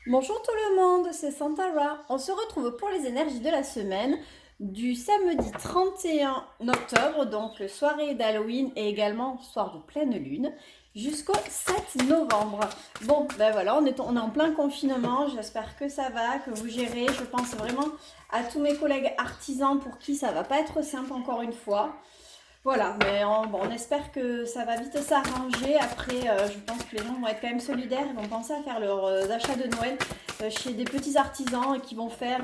Bonjour tout le monde, c'est Santara. On se retrouve pour les énergies de la semaine du samedi 31 octobre, donc soirée d'Halloween et également soir de pleine lune, jusqu'au 7 novembre. Bon, ben voilà, on est en plein confinement, j'espère que ça va, que vous gérez. Je pense vraiment à tous mes collègues artisans pour qui ça va pas être simple encore une fois. Voilà, mais on espère que ça va vite s'arranger. Après, je pense que les gens vont être quand même solidaires. Ils vont penser à faire leurs achats de Noël chez des petits artisans et qui vont faire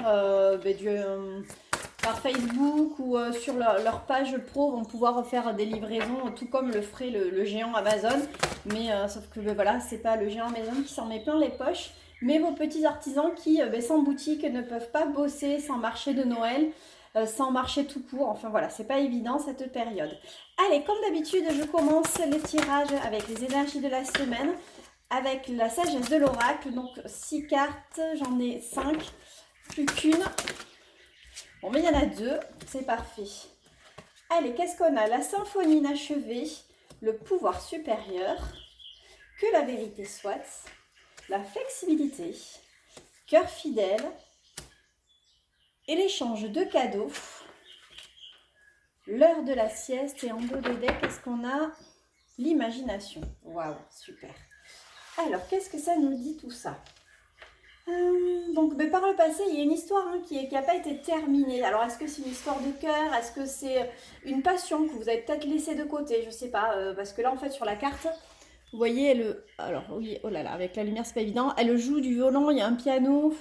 par Facebook ou sur leur page pro, vont pouvoir faire des livraisons, tout comme le ferait le géant Amazon. Mais sauf que voilà, c'est pas le géant Amazon qui s'en met plein les poches. Mais vos petits artisans qui, sans boutique, ne peuvent pas bosser sans marché de Noël, sans marché tout court. Enfin voilà, c'est pas évident cette période. Allez, comme d'habitude, je commence les tirages avec les énergies de la semaine, avec la sagesse de l'oracle. Donc 6 cartes, j'en ai 5, plus qu'une. Bon, mais il y en a 2, c'est parfait. Allez, qu'est-ce qu'on a? La symphonie inachevée, le pouvoir supérieur, que la vérité soit, la flexibilité, cœur fidèle, et l'échange de cadeaux, l'heure de la sieste, et en dos de deck, qu'est-ce qu'on a? L'imagination. Waouh, super. Alors, qu'est-ce que ça nous dit tout ça? Donc, mais par le passé, il y a une histoire qui n'a pas été terminée. Alors, est-ce que c'est une histoire de cœur? Est-ce que c'est une passion que vous avez peut-être laissée de côté? Je sais pas, parce que là, en fait, sur la carte, vous voyez, alors oui, oh là là, avec la lumière, c'est pas évident. Elle joue du violon, il y a un piano,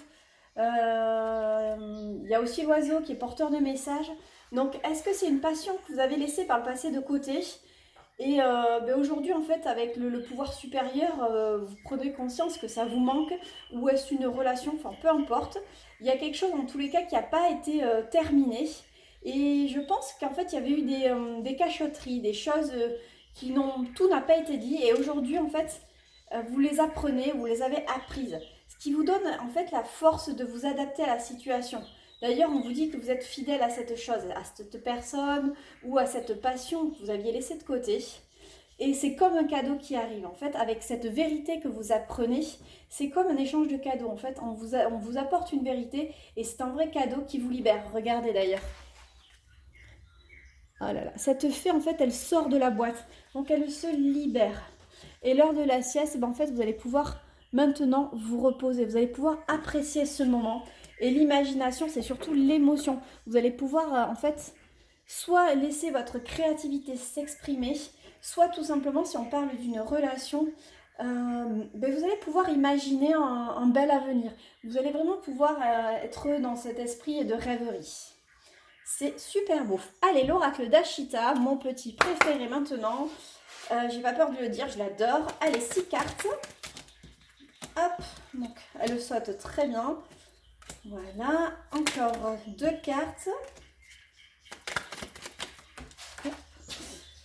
il y a aussi l'oiseau qui est porteur de messages. Donc, est-ce que c'est une passion que vous avez laissée par le passé de côté? Et aujourd'hui, en fait, avec le pouvoir supérieur, vous prenez conscience que ça vous manque, ou est-ce une relation, enfin peu importe. Il y a quelque chose, en tous les cas, qui n'a pas été terminé. Et je pense qu'en fait, il y avait eu des cachotteries, des choses qui n'ont, tout n'a pas été dit. Et aujourd'hui, en fait, vous les apprenez, vous les avez apprises. Ce qui vous donne, en fait, la force de vous adapter à la situation. D'ailleurs, on vous dit que vous êtes fidèle à cette chose, à cette personne, ou à cette passion que vous aviez laissée de côté. Et c'est comme un cadeau qui arrive. En fait, avec cette vérité que vous apprenez, c'est comme un échange de cadeaux. En fait, on vous apporte une vérité et c'est un vrai cadeau qui vous libère. Regardez d'ailleurs. Oh là là. Cette fée, en fait, elle sort de la boîte. Donc, elle se libère. Et lors de la sieste, en fait, vous allez pouvoir maintenant vous reposer. Vous allez pouvoir apprécier ce moment. Et l'imagination, c'est surtout l'émotion. Vous allez pouvoir, en fait, soit laisser votre créativité s'exprimer, soit tout simplement, si on parle d'une relation, vous allez pouvoir imaginer un bel avenir. Vous allez vraiment pouvoir être dans cet esprit de rêverie. C'est super beau. Allez, l'oracle d'Ashita, mon petit préféré maintenant. J'ai pas peur de le dire, je l'adore. Allez, 6 cartes. Hop, donc elle saute très bien. Voilà, encore 2 cartes.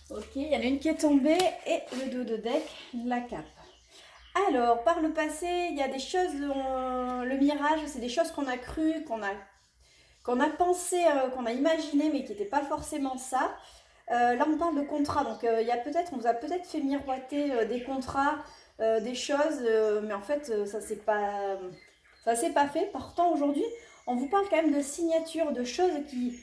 Ok, il y en a une qui est tombée et le dos de deck, la cape. Alors, par le passé, il y a des choses, le mirage, c'est des choses qu'on a cru, qu'on a pensé, qu'on a imaginé, mais qui n'étaient pas forcément ça. Là, on parle de contrat, donc il y a peut-être, on vous a peut-être fait miroiter des contrats, des choses, mais en fait, ça s'est pas fait. Pourtant, aujourd'hui, on vous parle quand même de signatures, de choses qui,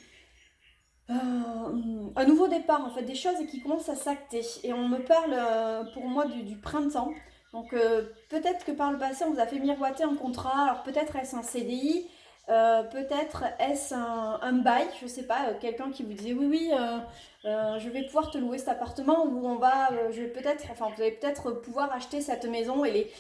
un nouveau départ, en fait, des choses qui commencent à s'acter. Et on me parle, pour moi, du printemps. Donc, peut-être que par le passé, on vous a fait miroiter un contrat. Alors, peut-être est-ce un CDI, peut-être est-ce un bail, je sais pas, quelqu'un qui vous disait oui, oui, je vais pouvoir te louer cet appartement, ou je vais peut-être, enfin, vous allez peut-être pouvoir acheter cette maison. Et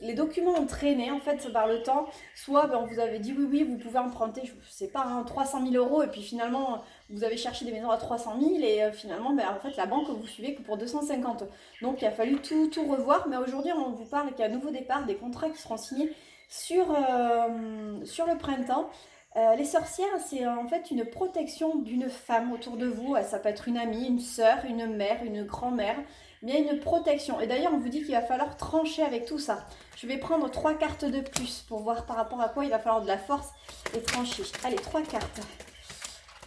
les documents ont traîné, en fait, par le temps. Soit on vous avait dit oui, oui, vous pouvez emprunter, je sais pas, 300 000 euros, et puis finalement vous avez cherché des maisons à 300 000 et finalement, en fait, la banque vous suivez que pour 250. Donc, il a fallu tout revoir. Mais aujourd'hui, on vous parle qu'il y a un nouveau départ, des contrats qui seront signés sur le printemps. Les sorcières, c'est en fait une protection d'une femme autour de vous. Ça peut être une amie, une sœur, une mère, une grand-mère. Mais il y a une protection. Et d'ailleurs, on vous dit qu'il va falloir trancher avec tout ça. Je vais prendre 3 cartes de plus pour voir par rapport à quoi il va falloir de la force et trancher. Allez, 3 cartes.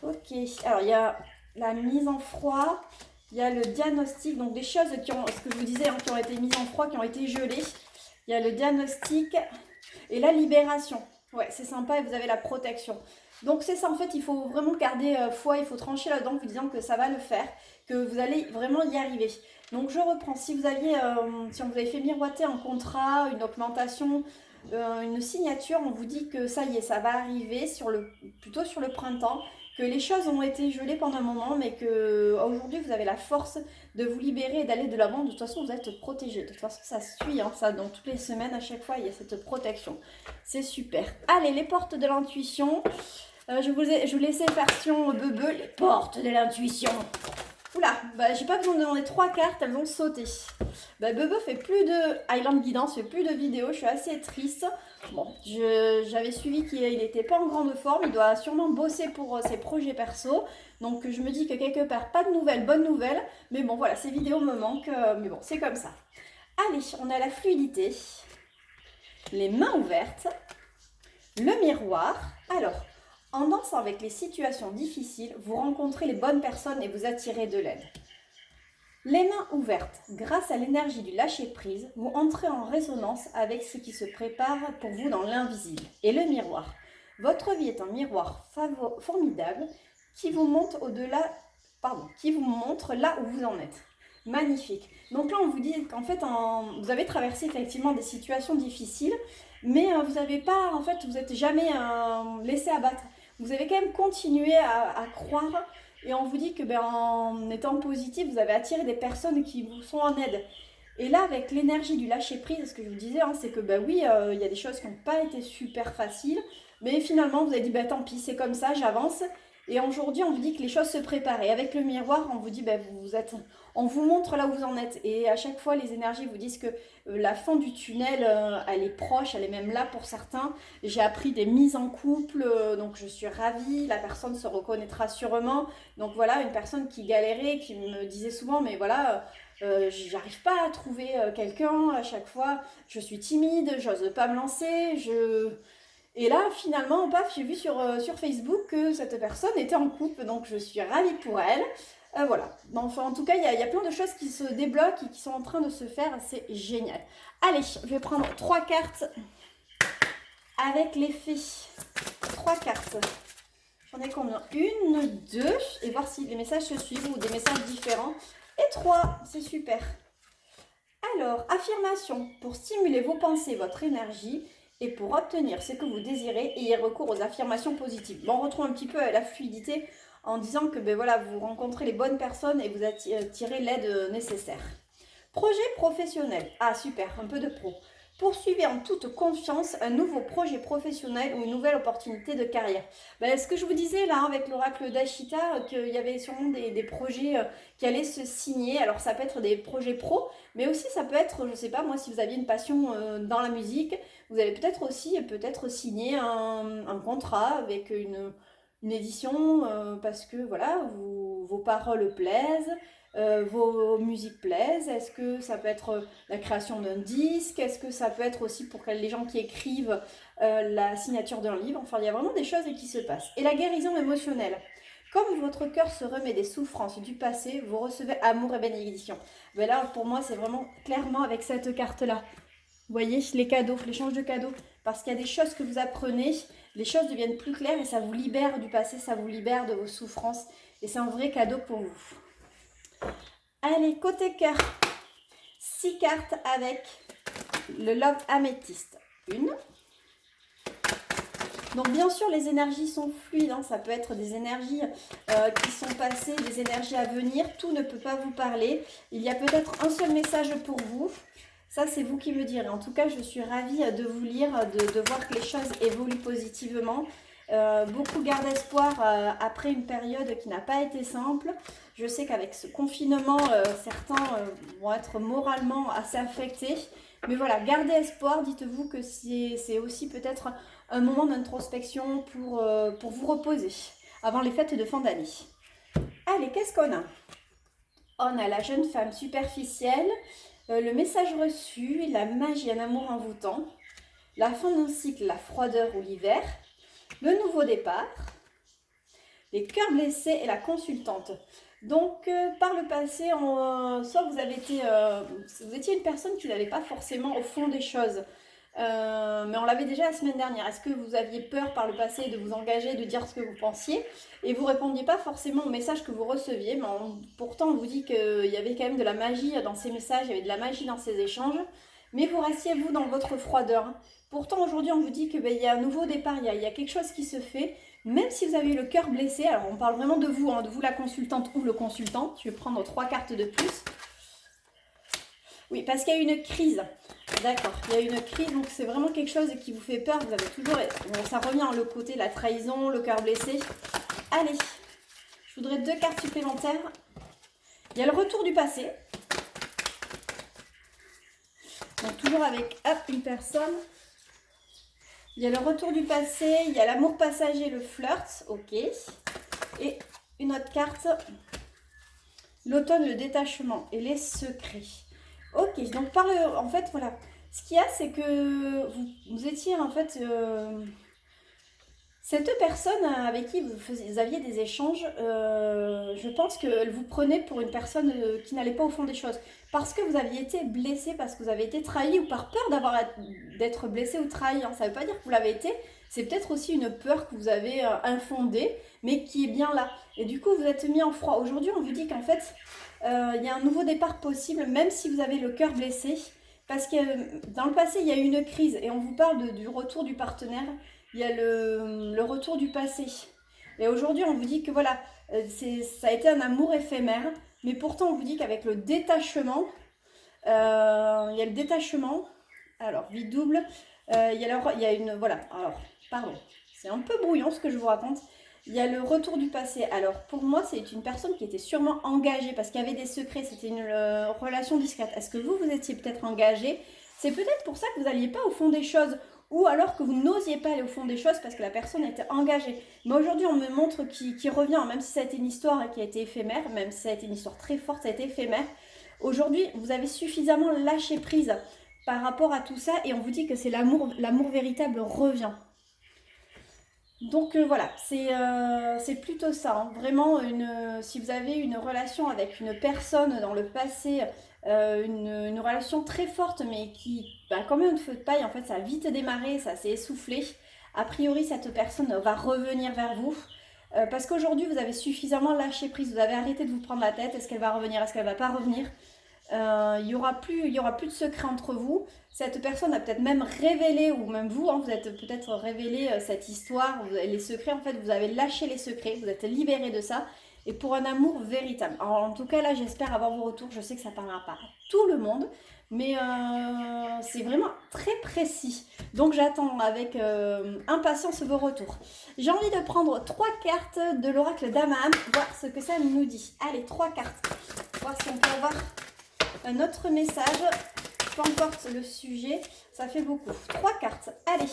Ok, alors il y a la mise en froid, il y a le diagnostic, donc des choses qui ont, ce que je vous disais, qui ont été mises en froid, qui ont été gelées. Il y a le diagnostic, Et la libération. Ouais, c'est sympa et vous avez la protection. Donc c'est ça en fait, il faut vraiment garder foi, il faut trancher là-dedans, vous disant que ça va le faire, que vous allez vraiment y arriver. Donc je reprends, si vous aviez, si on vous avait fait miroiter un contrat, une augmentation, une signature, on vous dit que ça y est, ça va arriver plutôt sur le printemps, que les choses ont été gelées pendant un moment, mais que aujourd'hui vous avez la force de vous libérer et d'aller de l'avant. De toute façon, vous êtes protégé. De toute façon, ça suit, hein, ça, dans toutes les semaines, à chaque fois, il y a cette protection. C'est super. Allez, les portes de l'intuition. Je vous laissais version bebe, les portes de l'intuition. Oula, bah, j'ai pas besoin de demander 3 cartes, elles ont sauté. Bah, Bebe fait plus de Highland Guidance, fait plus de vidéos, je suis assez triste. Bon, j'avais suivi qu'il n'était pas en grande forme, il doit sûrement bosser pour ses projets perso. Donc je me dis que quelque part, pas de nouvelles, bonnes nouvelles. Mais bon, voilà, ces vidéos me manquent, mais bon, c'est comme ça. Allez, on a la fluidité, les mains ouvertes, le miroir. Alors, en dansant avec les situations difficiles, vous rencontrez les bonnes personnes et vous attirez de l'aide. Les mains ouvertes, grâce à l'énergie du lâcher-prise, vous entrez en résonance avec ce qui se prépare pour vous dans l'invisible. Et le miroir. Votre vie est un miroir formidable qui vous montre qui vous montre là où vous en êtes. Magnifique. Donc là, on vous dit qu'en fait, vous avez traversé effectivement des situations difficiles, mais vous n'avez pas, en fait, vous n'êtes jamais laissé abattre. Vous avez quand même continué à croire, et on vous dit que en étant positif, vous avez attiré des personnes qui vous sont en aide. Et là, avec l'énergie du lâcher prise, ce que je vous disais, c'est que oui, il y a des choses qui n'ont pas été super faciles, mais finalement, vous avez dit tant pis, c'est comme ça, j'avance. Et aujourd'hui, on vous dit que les choses se préparent. Et avec le miroir, on vous dit on vous montre là où vous en êtes. Et à chaque fois, les énergies vous disent que la fin du tunnel, elle est proche, elle est même là pour certains. J'ai appris des mises en couple, donc je suis ravie. La personne se reconnaîtra sûrement. Donc voilà, une personne qui galérait, qui me disait souvent, mais voilà, j'arrive pas à trouver quelqu'un à chaque fois. Je suis timide, j'ose pas me lancer, Et là, finalement, paf, j'ai vu sur Facebook que cette personne était en couple, donc je suis ravie pour elle. Voilà. Enfin, en tout cas, il y a plein de choses qui se débloquent et qui sont en train de se faire. C'est génial. Allez, je vais prendre 3 cartes avec les fées. 3 cartes. J'en ai combien? 1, 2, et voir si les messages se suivent ou des messages différents. Et 3, c'est super. Alors, affirmation. Pour stimuler vos pensées, votre énergie, et pour obtenir ce que vous désirez, ayez recours aux affirmations positives. Bon, on retrouve un petit peu la fluidité en disant que voilà, vous rencontrez les bonnes personnes et vous attirez l'aide nécessaire. Projet professionnel. Ah super, un peu de pro. Poursuivez en toute confiance un nouveau projet professionnel ou une nouvelle opportunité de carrière. Ce que je vous disais là avec l'oracle d'Ashita, qu'il y avait sûrement des projets qui allaient se signer. Alors ça peut être des projets pro, mais aussi ça peut être, je ne sais pas moi, si vous aviez une passion dans la musique, vous allez peut-être aussi signer un contrat avec une édition parce que voilà, vos paroles plaisent. Vos musiques plaisent? Est-ce que ça peut être la création d'un disque? Est-ce que ça peut être aussi pour les gens qui écrivent la signature d'un livre? Enfin, il y a vraiment des choses qui se passent. Et la guérison émotionnelle. Comme votre cœur se remet des souffrances du passé, vous recevez amour et bénédiction. Là, pour moi, c'est vraiment clairement avec cette carte-là. Vous voyez, les cadeaux, l'échange de cadeaux. Parce qu'il y a des choses que vous apprenez, les choses deviennent plus claires et ça vous libère du passé, ça vous libère de vos souffrances. Et c'est un vrai cadeau pour vous. Allez, côté cœur, 6 cartes avec le Love Améthyste. 1. Donc bien sûr, les énergies sont fluides, hein. Ça peut être des énergies qui sont passées, des énergies à venir. Tout ne peut pas vous parler. Il y a peut-être un seul message pour vous. Ça, c'est vous qui me direz. En tout cas, je suis ravie de vous lire, de voir que les choses évoluent positivement. Beaucoup gardent espoir après une période qui n'a pas été simple. Je sais qu'avec ce confinement, certains vont être moralement assez affectés. Mais voilà, gardez espoir. Dites-vous que c'est aussi peut-être un moment d'introspection pour vous reposer avant les fêtes de fin d'année. Allez, qu'est-ce qu'on a? On a la jeune femme superficielle, le message reçu, la magie, un amour envoûtant, la fin d'un cycle, la froideur ou l'hiver, le nouveau départ, les cœurs blessés et la consultante. Donc, par le passé, soit vous étiez une personne qui n'allait pas forcément au fond des choses. Mais on l'avait déjà la semaine dernière. Est-ce que vous aviez peur par le passé de vous engager, de dire ce que vous pensiez et vous répondiez pas forcément aux messages que vous receviez, mais pourtant on vous dit qu'il y avait quand même de la magie dans ces messages, il y avait de la magie dans ces échanges, mais vous restiez vous dans votre froideur. Pourtant aujourd'hui on vous dit qu'il y a un nouveau départ, il y a quelque chose qui se fait, même si vous avez eu le cœur blessé. Alors on parle vraiment de vous la consultante ou le consultant. Je vais prendre 3 cartes de plus. Oui, parce qu'il y a une crise. D'accord, il y a une crise, donc c'est vraiment quelque chose qui vous fait peur. Vous avez toujours... Bon, ça revient le côté, la trahison, le cœur blessé. Allez, je voudrais 2 cartes supplémentaires. Il y a le retour du passé. Donc toujours avec, hop, une personne. Il y a le retour du passé, il y a l'amour passager, le flirt, ok. Et une autre carte, l'automne, le détachement et les secrets. Ok, donc en fait, voilà. Ce qu'il y a, c'est que vous étiez en fait... cette personne avec qui vous aviez des échanges, je pense qu'elle vous prenait pour une personne qui n'allait pas au fond des choses. Parce que vous aviez été blessé, parce que vous avez été trahi ou par peur d'être blessé ou trahi. Hein. Ça ne veut pas dire que vous l'avez été. C'est peut-être aussi une peur que vous avez infondée, mais qui est bien là. Et du coup, vous êtes mis en froid. Aujourd'hui, on vous dit qu'en fait, il y a un nouveau départ possible, même si vous avez le cœur blessé. Parce que dans le passé, il y a eu une crise. Et on vous parle du retour du partenaire. Il y a le retour du passé. Et aujourd'hui, on vous dit que voilà, ça a été un amour éphémère. Mais pourtant, on vous dit qu'avec le détachement, il y a le détachement. Alors, vie double. Il y a une... Voilà. Alors, pardon. C'est un peu brouillon ce que je vous raconte. Il y a le retour du passé. Alors, pour moi, c'est une personne qui était sûrement engagée parce qu'il y avait des secrets. C'était une relation discrète. Est-ce que vous étiez peut-être engagé? C'est peut-être pour ça que vous n'alliez pas au fond des choses. Ou alors que vous n'osiez pas aller au fond des choses parce que la personne était engagée. Mais aujourd'hui, on me montre qu'il revient, même si ça a été une histoire qui a été éphémère, même si ça a été une histoire très forte, ça a été éphémère. Aujourd'hui, vous avez suffisamment lâché prise par rapport à tout ça et on vous dit que c'est l'amour véritable revient. Donc voilà, c'est plutôt ça. Hein. Vraiment, si vous avez une relation avec une personne dans le passé, une relation très forte, mais qui, comme un feu de paille, en fait, ça a vite démarré, ça s'est essoufflé. A priori, cette personne va revenir vers vous. Parce qu'aujourd'hui, vous avez suffisamment lâché prise, vous avez arrêté de vous prendre la tête. Est-ce qu'elle va revenir? Est-ce qu'elle va pas revenir? Il y aura plus de secret entre vous. Cette personne a peut-être même révélé, ou même vous, hein, vous êtes peut-être révélé cette histoire, les secrets, en fait, vous avez lâché les secrets, vous êtes libéré de ça, et pour un amour véritable. Alors, en tout cas, là, j'espère avoir vos retours. Je sais que ça ne parlera pas à tout le monde, mais c'est vraiment très précis. Donc, j'attends avec impatience vos retours. J'ai envie de prendre 3 cartes de l'oracle d'Amaham, voir ce que ça nous dit. Allez, 3 cartes, voir si on peut avoir un autre message, peu importe le sujet, ça fait beaucoup. 3 cartes, allez.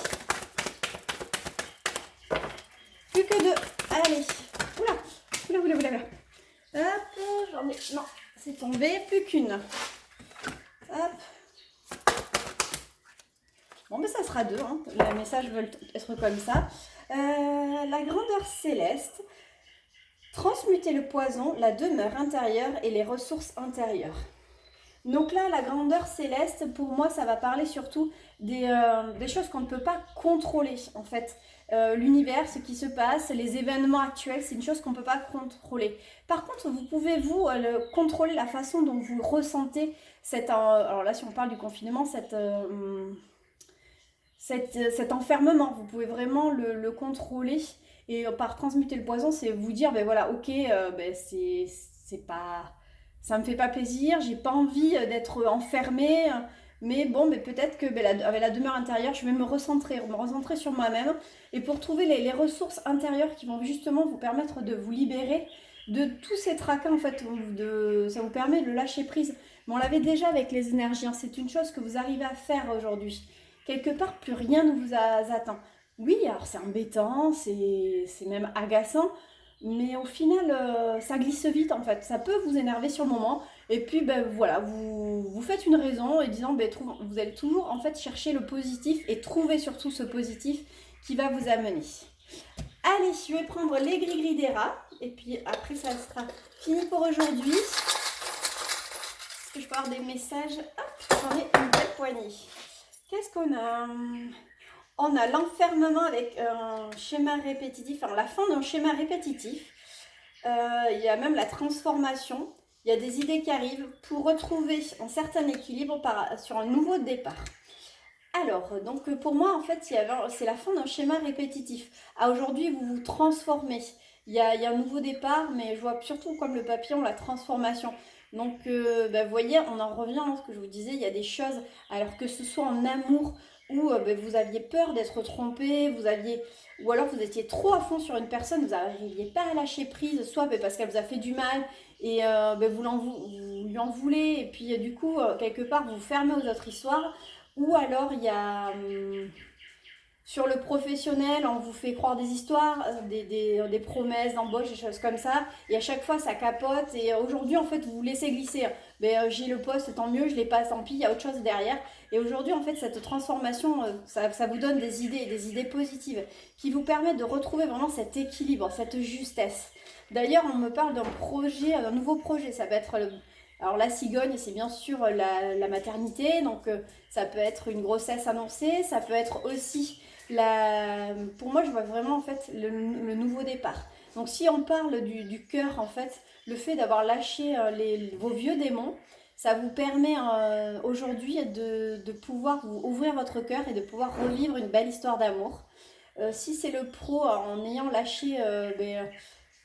Plus que 2, allez. Oula. Hop, j'en ai... Non, c'est tombé, plus qu'une. Hop. Bon, mais ça sera 2, hein. Les messages veulent être comme ça. La grandeur céleste. Transmuter le poison, la demeure intérieure et les ressources intérieures. Donc là, la grandeur céleste, pour moi, ça va parler surtout des choses qu'on ne peut pas contrôler, en fait. L'univers, ce qui se passe, les événements actuels, c'est une chose qu'on ne peut pas contrôler. Par contre, vous pouvez, contrôler la façon dont vous ressentez alors là, si on parle du confinement, cet enfermement. Vous pouvez vraiment le contrôler. Et par transmuter le poison, c'est vous dire, ben voilà, ok, c'est pas... Ça me fait pas plaisir, j'ai pas envie d'être enfermée, mais bon, mais peut-être que avec la demeure intérieure, je vais me recentrer sur moi-même et pour trouver les ressources intérieures qui vont justement vous permettre de vous libérer de tous ces tracas en fait, ça vous permet de lâcher prise. Mais on l'avait déjà avec les énergies, hein, c'est une chose que vous arrivez à faire aujourd'hui. Quelque part, plus rien ne vous atteint. Oui, alors c'est embêtant, c'est même agaçant, mais au final, ça glisse vite en fait. Ça peut vous énerver sur le moment. Et puis, voilà, vous faites une raison et disant, vous allez toujours en fait chercher le positif et trouver surtout ce positif qui va vous amener. Allez, je vais prendre les gris-gris des rats. Et puis après, ça sera fini pour aujourd'hui. Est-ce que je peux avoir des messages? Hop, j'en ai une belle poignée. Qu'est-ce qu'on a? On a l'enfermement avec un schéma répétitif, alors la fin d'un schéma répétitif. Il y a même la transformation. Il y a des idées qui arrivent pour retrouver un certain équilibre sur un nouveau départ. Alors, donc pour moi, en fait, c'est la fin d'un schéma répétitif. Aujourd'hui, vous vous transformez. Il y a un nouveau départ, mais je vois surtout comme le papillon, la transformation. Donc, vous voyez, on en revient à ce que je vous disais, il y a des choses, alors que ce soit en amour, où vous aviez peur d'être trompé, ou alors vous étiez trop à fond sur une personne, vous n'arriviez pas à lâcher prise, soit parce qu'elle vous a fait du mal, et vous lui en voulez, et puis du coup, quelque part, vous vous fermez aux autres histoires. Ou alors il y a sur le professionnel, on vous fait croire des histoires, des promesses d'embauche, des choses comme ça, et à chaque fois ça capote, et aujourd'hui en fait vous vous laissez glisser. Mais j'ai le poste, tant mieux, je l'ai pas, tant pis, il y a autre chose derrière. Et aujourd'hui en fait cette transformation, ça vous donne des idées positives, qui vous permettent de retrouver vraiment cet équilibre, cette justesse. D'ailleurs on me parle d'un projet, d'un nouveau projet, ça peut être alors la cigogne, c'est bien sûr la maternité, donc ça peut être une grossesse annoncée, ça peut être aussi pour moi je vois vraiment en fait le nouveau départ. Donc si on parle du cœur en fait, le fait d'avoir lâché vos vieux démons, ça vous permet aujourd'hui de pouvoir vous ouvrir votre cœur et de pouvoir revivre une belle histoire d'amour. Si c'est le pro, en ayant lâché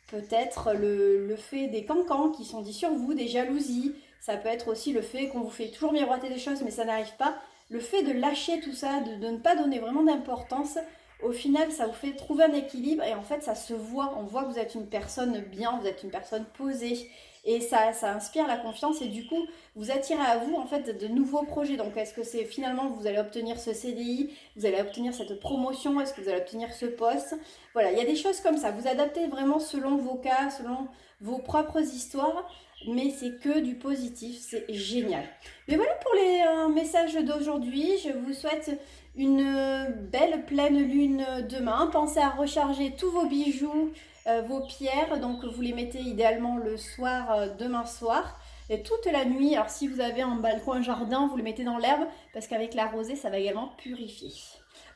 peut-être le fait des cancans qui sont dits sur vous, des jalousies. Ça peut être aussi le fait qu'on vous fait toujours miroiter des choses mais ça n'arrive pas. Le fait de lâcher tout ça, de ne pas donner vraiment d'importance, au final ça vous fait trouver un équilibre et en fait ça se voit. On voit que vous êtes une personne bien, vous êtes une personne posée. Et ça inspire la confiance et du coup vous attirez à vous en fait de nouveaux projets. Donc est-ce que c'est finalement vous allez obtenir ce CDI, vous allez obtenir cette promotion, est-ce que vous allez obtenir ce poste? Voilà, il y a des choses comme ça. Vous adaptez vraiment selon vos cas, selon vos propres histoires, mais c'est que du positif, c'est génial. Mais voilà pour les messages d'aujourd'hui. Je vous souhaite une belle pleine lune demain. Pensez à recharger tous vos bijoux, vos pierres. Donc vous les mettez idéalement le soir, demain soir. Et toute la nuit, alors si vous avez un balcon, un jardin, vous le mettez dans l'herbe parce qu'avec la rosée, ça va également purifier.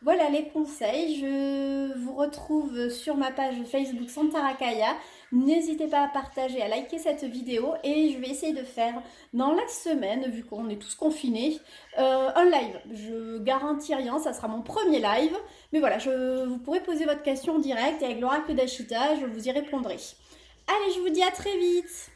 Voilà les conseils, je vous retrouve sur ma page Facebook Santarakaya. N'hésitez pas à partager, à liker cette vidéo et je vais essayer de faire dans la semaine, vu qu'on est tous confinés, un live. Je garantis rien, ça sera mon premier live, mais voilà, vous pourrez poser votre question en direct et avec l'oracle d'Ashita, je vous y répondrai. Allez, je vous dis à très vite!